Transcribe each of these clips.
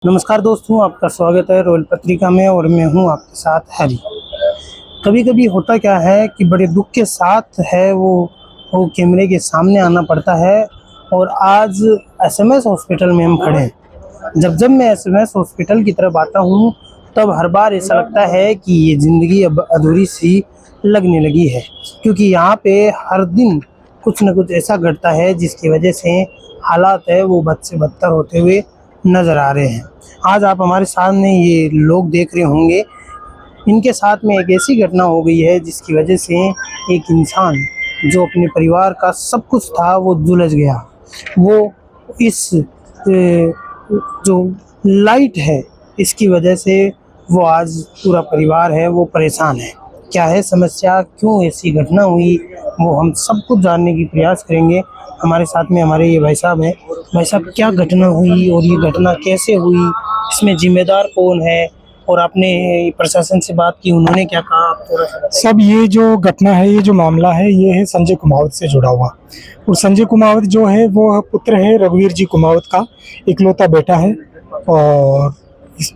नमस्कार दोस्तों, आपका स्वागत है रोयल पत्रिका में और मैं हूं आपके साथ हरी। कभी कभी होता क्या है कि बड़े दुख के साथ है वो कैमरे के सामने आना पड़ता है। और आज एसएमएस हॉस्पिटल में हम खड़े हैं। जब जब मैं एसएमएस हॉस्पिटल की तरफ आता हूं तब हर बार ऐसा लगता है कि ये ज़िंदगी अब अधूरी सी लगने लगी है, क्योंकि यहाँ पे हर दिन कुछ न कुछ ऐसा घटता है जिसकी वजह से हालात है वो बद से बदतर होते हुए नज़र आ रहे हैं। आज आप हमारे सामने ये लोग देख रहे होंगे, इनके साथ में एक ऐसी घटना हो गई है जिसकी वजह से एक इंसान जो अपने परिवार का सब कुछ था वो जुलझ गया। वो इस जो लाइट है इसकी वजह से वो आज पूरा परिवार है वो परेशान है। क्या है समस्या, क्यों ऐसी घटना हुई, वो हम सब कुछ जानने की प्रयास करेंगे। हमारे साथ में हमारे ये भाई साहब हैं। भाई साहब, क्या घटना हुई और ये घटना कैसे हुई, इसमें जिम्मेदार कौन है, और आपने प्रशासन से बात की, उन्होंने क्या कहा, आप थोड़ा सा बताइए। सब ये जो घटना है, ये जो मामला है, ये है संजय कुमावत से जुड़ा हुआ। और संजय कुमावत जो है वो पुत्र है रघुवीर जी कुमावत का, इकलौता बेटा है। और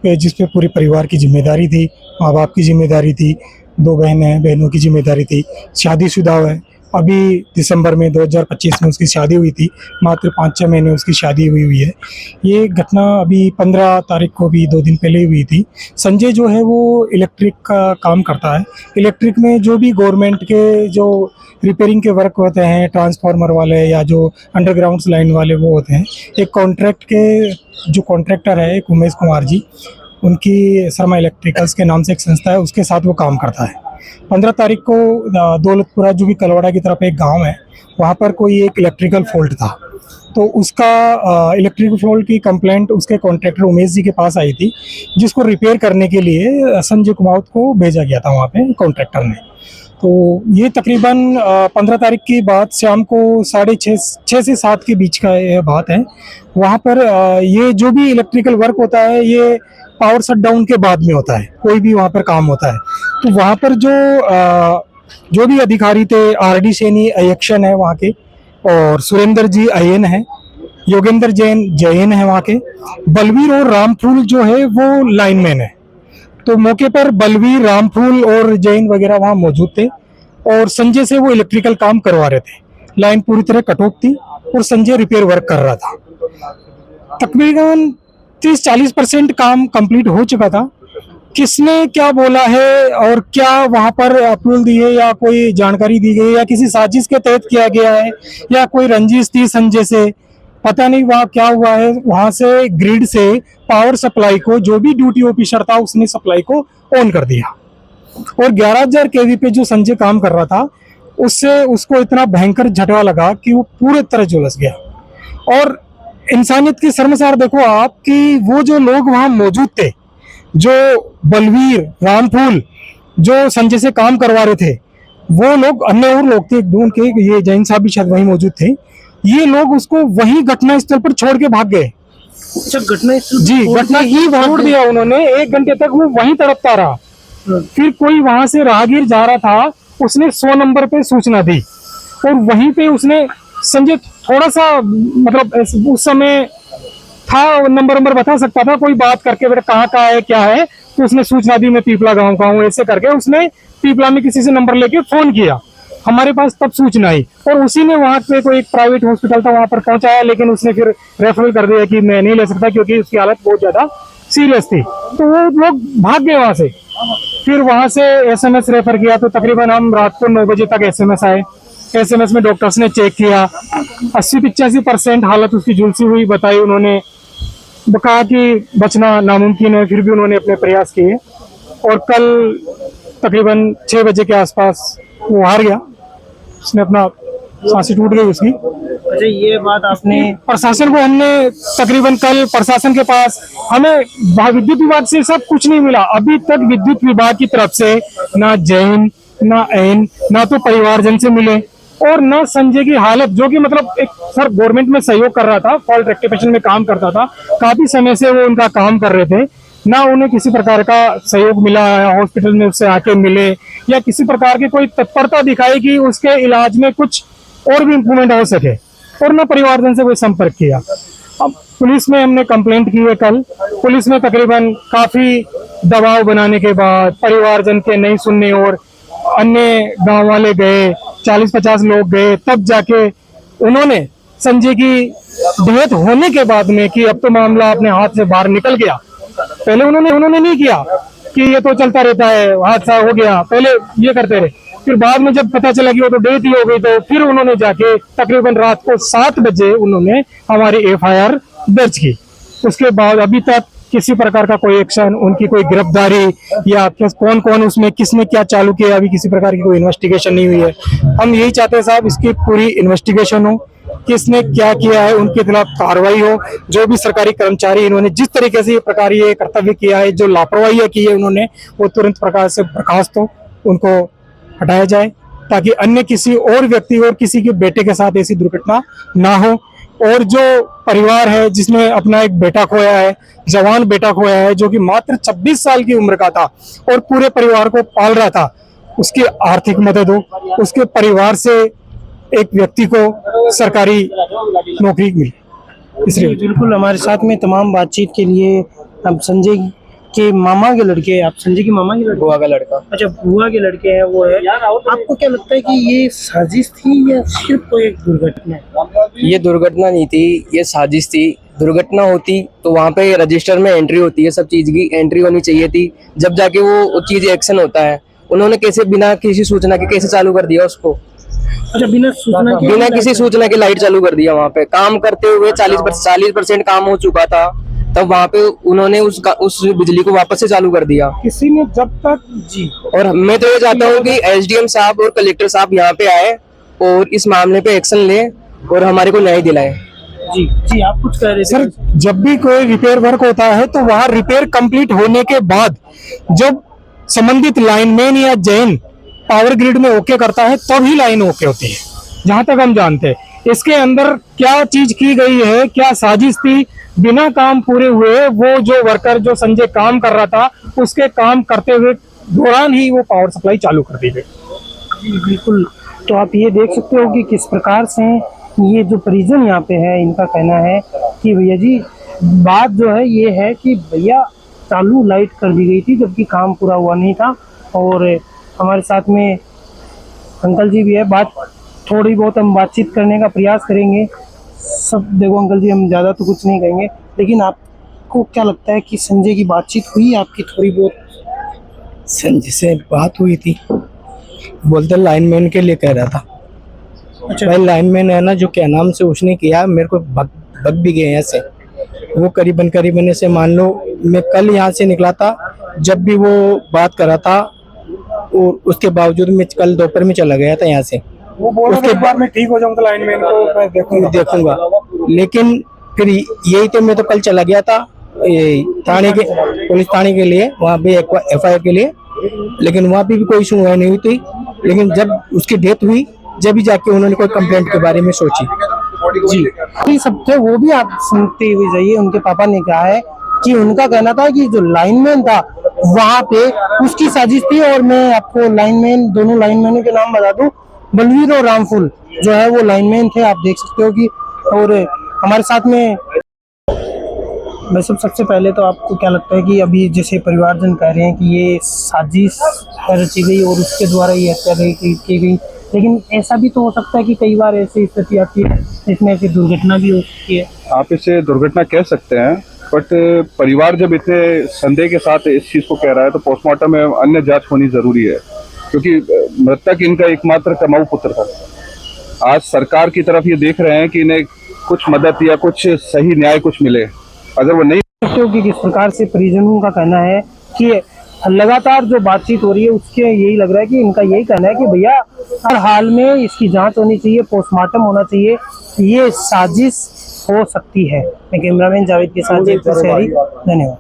जिस पे पूरे परिवार की जिम्मेदारी थी, माँ बाप की जिम्मेदारी थी, दो बहनों की जिम्मेदारी थी, शादीशुदा है। अभी दिसंबर में 2025 में उसकी शादी हुई थी, मात्र 5-6 महीने उसकी शादी हुई है। ये घटना अभी 15 तारीख को भी 2 दिन पहले हुई थी। संजय जो है वो इलेक्ट्रिक का काम करता है। इलेक्ट्रिक में जो भी गवर्नमेंट के जो रिपेयरिंग के वर्क होते हैं, ट्रांसफार्मर वाले या जो अंडरग्राउंड लाइन वाले वो होते हैं। एक कॉन्ट्रैक्ट के जो कॉन्ट्रैक्टर है एक उमेश कुमार जी, उनकी शर्मा इलेक्ट्रिकल्स के नाम से एक संस्था है, उसके साथ वो काम करता है। 15 तारीख को दौलतपुरा जो भी कलवाड़ा की तरफ एक गांव है, वहाँ पर कोई एक इलेक्ट्रिकल फॉल्ट था। तो उसका इलेक्ट्रिकल फॉल्ट की कंप्लेंट उसके कॉन्ट्रैक्टर उमेश जी के पास आई थी, जिसको रिपेयर करने के लिए संजय कुमावत को भेजा गया था वहाँ पे कॉन्ट्रैक्टर ने। तो ये तकरीबन 15 तारीख की बात शाम को 6:30 से 7 के बीच का ये बात है। वहाँ पर ये जो भी इलेक्ट्रिकल वर्क होता है ये पावर शट डाउन के बाद में होता है, कोई भी वहाँ पर काम होता है। तो वहाँ पर जो भी अधिकारी थे, आरडी सैनी अयक्षण है वहाँ के, और सुरेंद्र जी अयन है, योगेंद्र जैन है वहाँ के, बलवीर और रामफूल जो है वो लाइनमैन है। तो मौके पर बलवीर, रामफूल और जैन वगैरह वहाँ मौजूद थे और संजय से वो इलेक्ट्रिकल काम करवा रहे थे। लाइन पूरी तरह कट ऑफ थी और संजय रिपेयर वर्क कर रहा था। तकरीबन 30-40% काम कंप्लीट हो चुका था। किसने क्या बोला है और क्या वहां पर अप्रूवल दी है या कोई जानकारी दी गई या किसी साजिश के तहत किया गया है या कोई रंजिश थी संजय से, पता नहीं वहाँ क्या हुआ है। वहां से ग्रिड से पावर सप्लाई को, जो भी ड्यूटी ऑफिसर था उसने सप्लाई को ऑन कर दिया और 11,000 केवी पे जो संजय काम कर रहा था उससे उसको इतना भयंकर झटका लगा कि वो पूरे तरह झुलस गया। और इंसानियत की शर्मसार देखो आप कि वो जो लोग वहां मौजूद थे, जो बलवीर, रामफूल जो संजय से काम करवा रहे थे, वो लोग, अन्य और लोग थे, दून के ये जैन साहब भी शायद वहीं मौजूद थे, ये लोग उसको वही घटना स्थल पर छोड़ के भाग गए। अच्छा, घटना जी, घटना ही छोड़ दिया उन्होंने। 1 घंटे तक वो वहीं तड़पता रहा। फिर कोई वहां से राहगीर जा रहा था, उसने 100 नंबर पे सूचना दी और वहीं पे उसने, संजय थोड़ा सा मतलब उस समय था, नंबर बता सकता था, कोई बात करके बेटा कहाँ का है क्या है, तो उसने सूचना दी मैं पीपला गांव का हूँ, ऐसे करके उसने पीपला में किसी से नंबर लेके फोन किया। हमारे पास तब सूचना आई और उसी ने वहां पे कोई एक प्राइवेट हॉस्पिटल था वहां पर पहुंचाया, लेकिन उसने फिर रेफरल कर दिया कि मैं नहीं ले सकता क्योंकि उसकी हालत बहुत ज्यादा सीरियस थी। तो वो लोग भाग गए वहां से। फिर वहां से एसएमएस रेफर किया, तो तकरीबन हम रात को 9 बजे तक एसएमएस आए। एसएमएस में डॉक्टर्स ने चेक किया, 80-85% हालत उसकी झुलसी हुई बताई उन्होंने। कहा कि बचना नामुमकिन है, फिर भी उन्होंने अपने प्रयास किए और कल तकरीबन 6 बजे के आसपास वो हार गया। उसने अपना, सांसें टूट गई उसकी। अच्छा, ये बात आपने प्रशासन को, हमने तकरीबन कल प्रशासन के पास, हमें विद्युत विभाग से सब कुछ नहीं मिला अभी तक। विद्युत विभाग की तरफ से ना जैन, ना ऐन, ना तो परिवारजन से मिले और ना संजय की हालत, जो कि मतलब एक सर गवर्नमेंट में सहयोग कर रहा था, फॉल्ट रेक्टिफिकेशन में काम करता था, काफी समय से वो उनका काम कर रहे थे, ना उन्हें किसी प्रकार का सहयोग मिला, हॉस्पिटल में उससे आके मिले या किसी प्रकार की कोई तत्परता दिखाई कि उसके इलाज में कुछ और भी इम्प्रूवमेंट हो सके, और ना परिवारजन से कोई संपर्क किया। अब पुलिस में हमने कंप्लेंट की है कल। पुलिस में तकरीबन काफी दबाव बनाने के बाद, परिवारजन के नहीं सुनने और अन्य गांव वाले गए, 40-50 लोग गए, तब जाके उन्होंने संजय की डेथ होने के बाद में कि अब तो मामला अपने हाथ से बाहर निकल गया। पहले उन्होंने नहीं किया कि ये तो चलता रहता है, हादसा हो गया, पहले ये करते रहे। फिर बाद में जब पता चला कि वो तो डेथ ही हो गई, तो फिर उन्होंने जाके तकरीबन रात को 7 बजे उन्होंने हमारी FIR दर्ज की। उसके बाद अभी तक किसी प्रकार का कोई एक्शन, उनकी कोई गिरफ्तारी या कौन कौन उसमें किसने क्या चालू किया, अभी किसी प्रकार की कोई इन्वेस्टिगेशन नहीं हुई है। हम यही चाहते हैं साहब, इसकी पूरी इन्वेस्टिगेशन हो, किसने क्या किया है उनके खिलाफ कार्रवाई हो। जो भी सरकारी कर्मचारी इन्होंने जिस तरीके से ये प्रकार ये कर्तव्य किया है, जो लापरवाही की है उन्होंने, वो तुरंत प्रकार से बर्खास्त हो, उनको हटाया जाए, ताकि अन्य किसी और व्यक्ति और किसी के बेटे के साथ ऐसी दुर्घटना ना हो। और जो परिवार है जिसने अपना एक बेटा खोया है, जवान बेटा खोया है, जो कि मात्र 26 साल की उम्र का था और पूरे परिवार को पाल रहा था, उसकी आर्थिक मदद हो, उसके परिवार से एक व्यक्ति को सरकारी नौकरी मिले। इसलिए बिल्कुल हमारे साथ में तमाम बातचीत के लिए अब संजय के मामा के लड़के, आप संजय के मामा के लड़के, बुआ का लड़का। अच्छा बुआ के लड़के हैं वो है। आपको क्या लगता है कि ये साजिश थी या सिर्फ कोई एक दुर्घटना है? ये दुर्घटना नहीं थी, ये साजिश थी। दुर्घटना होती तो वहाँ पे रजिस्टर में एंट्री होती है, सब चीज की एंट्री होनी चाहिए थी, जब जाके वो चीज एक्शन होता है। उन्होंने कैसे बिना किसी सूचना के कैसे चालू कर दिया उसको? अच्छा बिना किसी सूचना के लाइट चालू कर दिया। वहाँ पे काम करते हुए 40% काम हो चुका था, तब वहाँ पे उन्होंने उस बिजली को वापस से चालू कर दिया। किसी ने जब तक जी। और मैं तो ये चाहता हूँ कि SDM साहब और कलेक्टर साहब यहाँ पे आए और इस मामले पे एक्शन ले और हमारे को न्याय दिलाए। जी आप कुछ कह रहे थे सर, जब भी कोई रिपेयर वर्क होता है तो वहाँ रिपेयर कंप्लीट होने के बाद जब संबंधित लाइनमैन या जैन पावर ग्रिड में ओके करता है तभी लाइन ओके होती है, जहां तक हम जानते हैं। इसके अंदर क्या चीज की गई है, क्या साजिश थी, बिना काम पूरे हुए वो जो वर्कर जो संजय काम कर रहा था उसके काम करते हुए दौरान ही वो पावर सप्लाई चालू कर दी गई। बिल्कुल। तो आप ये देख सकते हो कि किस प्रकार से ये जो परिजन यहाँ पे है, इनका कहना है कि भैया जी बात जो है ये है कि भैया चालू लाइट कर दी गई थी जबकि काम पूरा हुआ नहीं था। और हमारे साथ में अंकल जी भी है, बात थोड़ी बहुत हम बातचीत करने का प्रयास करेंगे। सब देखो अंकल जी, हम ज़्यादा तो कुछ नहीं कहेंगे, लेकिन आपको क्या लगता है कि संजय की बातचीत हुई आपकी थोड़ी बहुत? संजय से बात हुई थी, बोलते लाइनमैन के लिए कह रहा था। अच्छा भाई लाइनमैन है ना, जो क्या नाम से उसने किया, मेरे को भग भी गए ऐसे। वो करीबन ऐसे मान लो मैं कल यहाँ से निकला था, जब भी वो बात कर रहा था और उसके बावजूद मैं कल दोपहर में चला गया था यहाँ से। वो बोल रहा था एक बार मैं ठीक हो जाऊंगा लाइनमैन को मैं देखूंगा, लेकिन फिर यही तो मैं तो कल चला गया था थाने के, पुलिस थाने के लिए, वहाँ पे FIR के लिए, लेकिन वहाँ पे भी कोई सुनवाई नहीं हुई थी। लेकिन जब उसकी डेथ हुई, जब भी जाके उन्होंने कोई कंप्लेंट के बारे में सोची। जी सब थे वो भी आप सुनते हुए जाइए। उनके पापा ने कहा है कि उनका कहना था कि जो लाइनमैन था वहाँ पे उसकी साजिश थी। और मैं आपको लाइनमैन, दोनों लाइनमैनों के नाम बता दूं, बलवीर और रामफुल जो है वो लाइनमैन थे, आप देख सकते हो कि। और हमारे साथ में वैसे सबसे पहले तो आपको क्या लगता है कि अभी जैसे परिवारजन कह रहे हैं कि ये साजिश रची गई और उसके द्वारा ये हत्या की गई, लेकिन ऐसा भी तो हो सकता है कि कई बार ऐसी स्थिति आती है इसमें ऐसी दुर्घटना भी हो सकती है। आप इसे दुर्घटना कह सकते हैं, बट परिवार जब इतने संदेह के साथ इस चीज को कह रहा है तो पोस्टमार्टम में अन्य जांच होनी जरूरी है, क्योंकि मृतक इनका एकमात्र कमाऊ पुत्र था। आज सरकार की तरफ ये देख रहे हैं कि इन्हें कुछ मदद या कुछ सही न्याय कुछ मिले। अगर वो नहीं, कि किस प्रकार से परिजनों का कहना है कि लगातार जो बातचीत हो रही है उसके यही लग रहा है कि इनका यही कहना है कि भैया हर हाल में इसकी जांच होनी चाहिए, पोस्टमार्टम होना चाहिए, ये साजिश हो सकती है। मैं कैमरामैन जावेद के साथ धन्यवाद।